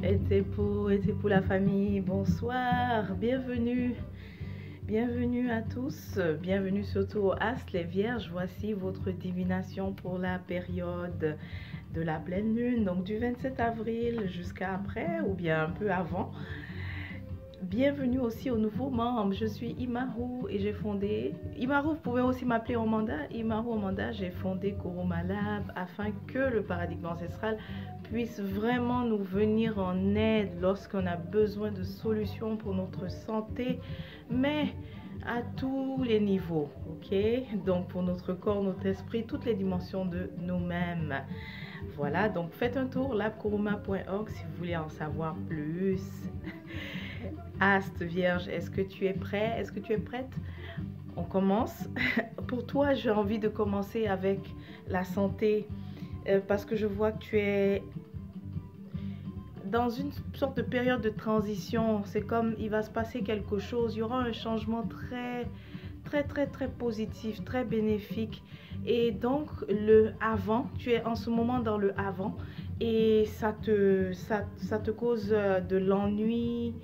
Et c'est pour la famille, bonsoir, bienvenue, bienvenue à tous, bienvenue surtout aux As, les Vierges. Voici votre divination pour la période de la pleine lune, donc du 27 avril jusqu'à après ou bien un peu avant. Bienvenue aussi aux nouveaux membres, je suis Imaru et j'ai fondé, Imaru, vous pouvez aussi m'appeler Omanda, Imaru Omanda, j'ai fondé Kuruma Lab afin que le paradigme ancestral puisse vraiment nous venir en aide lorsqu'on a besoin de solutions pour notre santé, mais à tous les niveaux, ok? Donc pour notre corps, notre esprit, toutes les dimensions de nous-mêmes. Voilà, donc faites un tour labkuruma.org si vous voulez en savoir plus. Astre Vierge, est-ce que tu es prêt? Est-ce que tu es prête? On commence. Pour toi, j'ai envie de commencer avec la santé parce que je vois que tu es dans une sorte de période de transition. C'est comme il va se passer quelque chose. Il y aura un changement très positif, très bénéfique. Et donc, le avant, tu es en ce moment dans le avant et ça te cause de l'ennui.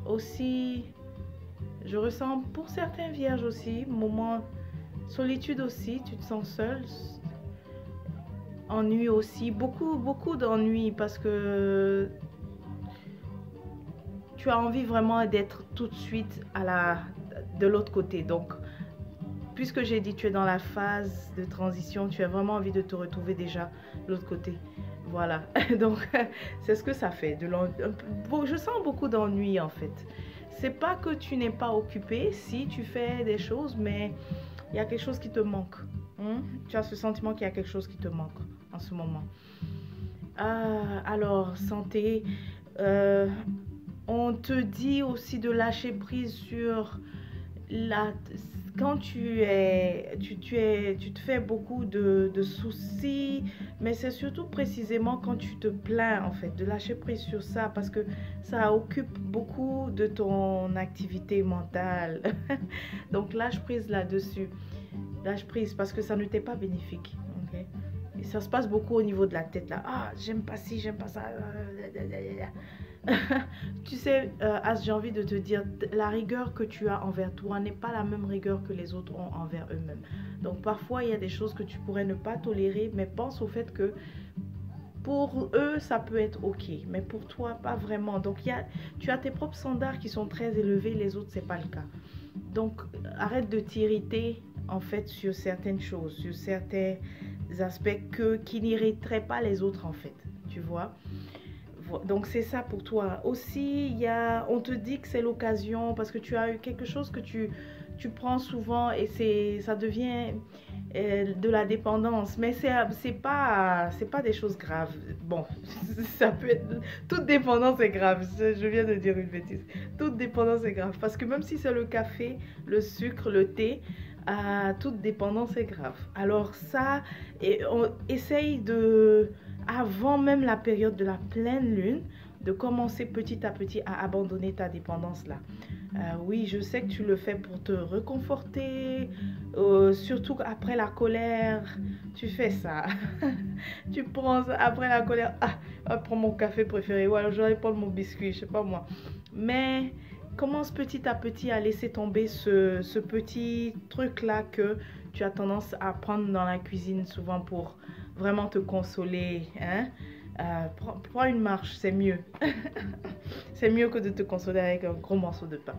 Aussi, je ressens pour certains vierges aussi, moment solitude aussi, tu te sens seul, ennui aussi, beaucoup d'ennui parce que tu as envie vraiment d'être tout de suite de l'autre côté. Donc, puisque j'ai dit tu es dans la phase de transition, tu as vraiment envie de te retrouver déjà de l'autre côté. Voilà, donc c'est ce que ça fait. Je sens beaucoup d'ennui en fait. C'est pas que tu n'es pas occupé, si tu fais des choses, mais il y a quelque chose qui te manque. Tu as ce sentiment qu'il y a quelque chose qui te manque en ce moment. Alors, santé, on te dit aussi de lâcher prise sur quand tu te fais beaucoup de soucis, mais c'est surtout précisément quand tu te plains en fait, de lâcher prise sur ça parce que ça occupe beaucoup de ton activité mentale. Donc lâche prise là-dessus, lâche prise parce que ça ne t'est pas bénéfique. Okay? Et ça se passe beaucoup au niveau de la tête là. Ah, j'aime pas ci, j'aime pas ça. Tu sais, As, j'ai envie de te dire, la rigueur que tu as envers toi n'est pas la même rigueur que les autres ont envers eux-mêmes. Donc parfois, il y a des choses que tu pourrais ne pas tolérer, mais pense au fait que pour eux, ça peut être ok, mais pour toi, pas vraiment. Donc tu as tes propres standards qui sont très élevés, les autres, c'est pas le cas. Donc arrête de t'irriter en fait sur certaines choses, sur certains aspects qui n'irriteraient pas les autres en fait, tu vois. Donc c'est ça pour toi. Aussi, on te dit que c'est l'occasion parce que tu as eu quelque chose que tu prends souvent et ça devient de la dépendance. Mais c'est pas des choses graves. Bon, ça peut être... Toute dépendance est grave. Je viens de dire une bêtise. Toute dépendance est grave. Parce que même si c'est le café, le sucre, le thé, toute dépendance est grave. Alors ça, on essaye avant même la période de la pleine lune, de commencer petit à petit à abandonner ta dépendance là. Oui, je sais que tu le fais pour te réconforter, surtout après la colère, tu fais ça. Tu prends après la colère, je prends mon café préféré, ou alors je vais prendre mon biscuit, je sais pas moi. Mais commence petit à petit à laisser tomber ce petit truc là que tu as tendance à prendre dans la cuisine souvent pour vraiment te consoler, hein? Prends une marche, c'est mieux. C'est mieux que de te consoler avec un gros morceau de pain.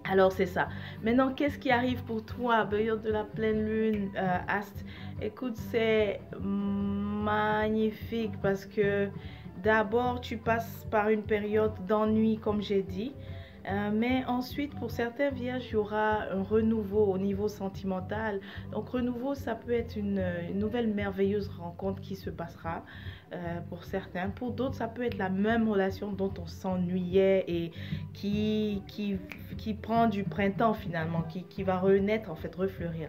Alors c'est ça. Maintenant, qu'est-ce qui arrive pour toi, période de la pleine lune, Ast? Écoute, c'est magnifique parce que d'abord, tu passes par une période d'ennui, comme j'ai dit. Mais ensuite, pour certains vierges, il y aura un renouveau au niveau sentimental. Donc, renouveau, ça peut être une nouvelle merveilleuse rencontre qui se passera pour certains. Pour d'autres, ça peut être la même relation dont on s'ennuyait et qui prend du printemps finalement, qui va renaître, en fait, refleurir.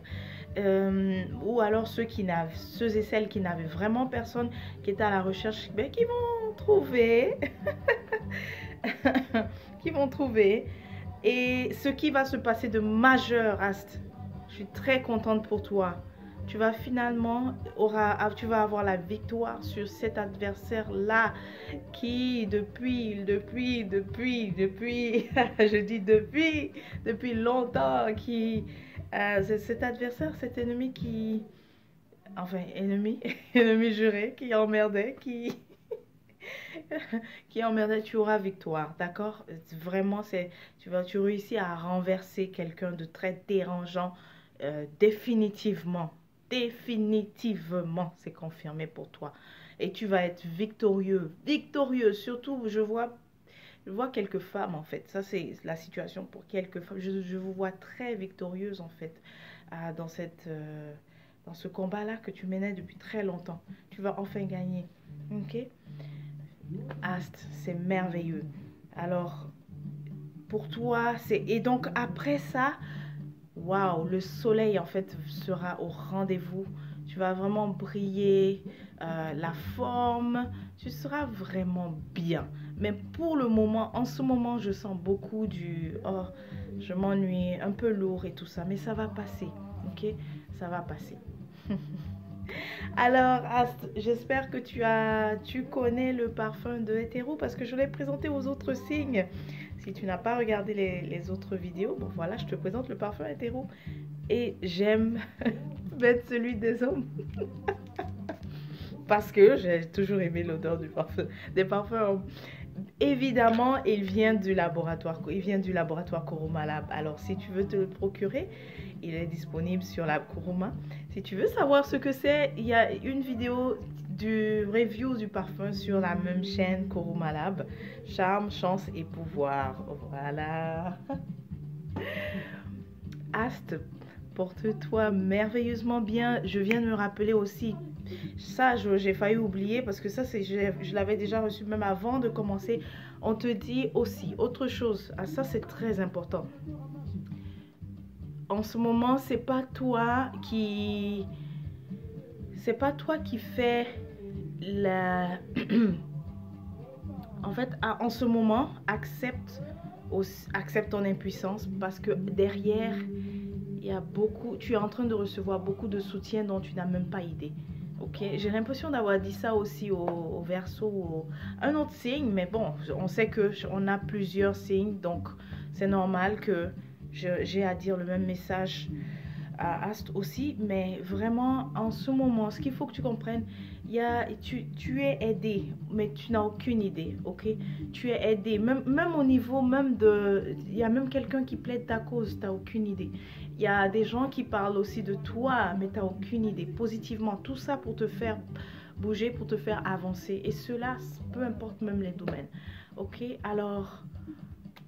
Ou alors ceux et celles qui n'avaient vraiment personne, qui étaient à la recherche, ben, qui vont trouver. Qui vont trouver. Et ce qui va se passer de majeur, Ast, je suis très contente pour toi. tu vas finalement tu vas avoir la victoire sur cet adversaire-là qui depuis, je dis depuis longtemps, qui, cet adversaire, cet ennemi qui, enfin, ennemi, ennemi juré, qui emmerdait, qui emmerdait, tu auras victoire, d'accord? Vraiment, tu réussis à renverser quelqu'un de très dérangeant, définitivement. Définitivement, c'est confirmé pour toi. Et tu vas être victorieux, victorieux. Surtout, je vois quelques femmes, en fait. Ça, c'est la situation pour quelques femmes. Je vous vois très victorieuse, en fait, dans dans ce combat-là que tu menais depuis très longtemps. Tu vas enfin gagner. Ok? Astre, c'est merveilleux. Alors, pour toi, et donc après ça, waouh, le soleil en fait sera au rendez-vous. Tu vas vraiment briller, la forme, tu seras vraiment bien. Mais pour le moment, en ce moment, je sens beaucoup oh, je m'ennuie, un peu lourd et tout ça. Mais ça va passer, ok? Ça va passer. Alors, Ast, j'espère que tu connais le parfum de hétéro parce que je l'ai présenté aux autres signes. Si tu n'as pas regardé les autres vidéos, bon voilà, je te présente le parfum hétéro. Et j'aime mettre celui des hommes. Parce que j'ai toujours aimé l'odeur des parfums. Évidemment, il vient du laboratoire Kuruma Lab. Alors, si tu veux te le procurer, il est disponible sur la Kuruma. Si tu veux savoir ce que c'est, il y a une vidéo du review du parfum sur la même chaîne Kuruma Lab. Charme, chance et pouvoir. Voilà. Ast, porte-toi merveilleusement bien. Je viens de me rappeler aussi, ça j'ai failli oublier parce que ça je l'avais déjà reçu même avant de commencer. On te dit aussi autre chose. Ça c'est très important. En ce moment, c'est pas toi qui fais la en fait, en ce moment, accepte ton impuissance parce que derrière il y a tu es en train de recevoir beaucoup de soutien dont tu n'as même pas idée. Ok, j'ai l'impression d'avoir dit ça aussi au Verseau ou un autre signe, mais bon, on sait que on a plusieurs signes, donc c'est normal que j'ai à dire le même message à Ast aussi. Mais vraiment, en ce moment, ce qu'il faut que tu comprennes, tu es aidé, mais tu n'as aucune idée, ok? Tu es aidé, même au niveau, il y a même quelqu'un qui plaide ta cause, tu n'as aucune idée. Il y a des gens qui parlent aussi de toi, mais tu n'as aucune idée, positivement. Tout ça pour te faire bouger, pour te faire avancer. Et cela, peu importe même les domaines, ok? Alors,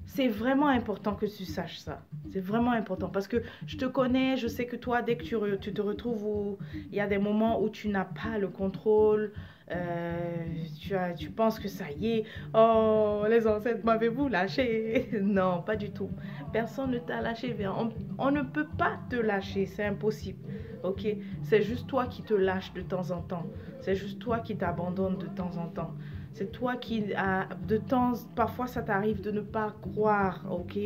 c'est vraiment important que tu saches ça. C'est vraiment important parce que je te connais, je sais que toi, dès que tu te retrouves où il y a des moments où tu n'as pas le contrôle, tu penses que ça y est, oh, les ancêtres, m'avez-vous lâché? Non, pas du tout. Personne ne t'a lâché. On ne peut pas te lâcher, c'est impossible. Ok? C'est juste toi qui te lâches de temps en temps. C'est juste toi qui t'abandonnes de temps en temps. C'est toi qui, parfois ça t'arrive de ne pas croire, ok,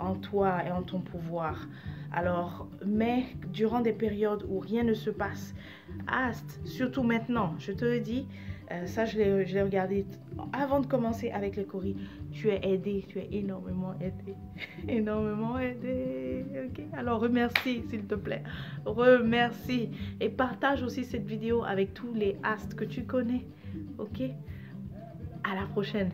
en toi et en ton pouvoir. Alors, mais durant des périodes où rien ne se passe, Ast, surtout maintenant, je te le dis, ça je l'ai regardé avant de commencer avec les coris, tu es aidé, tu es énormément aidé, énormément aidé, ok. Alors remercie s'il te plaît, remercie et partage aussi cette vidéo avec tous les Astes que tu connais, ok. À la prochaine.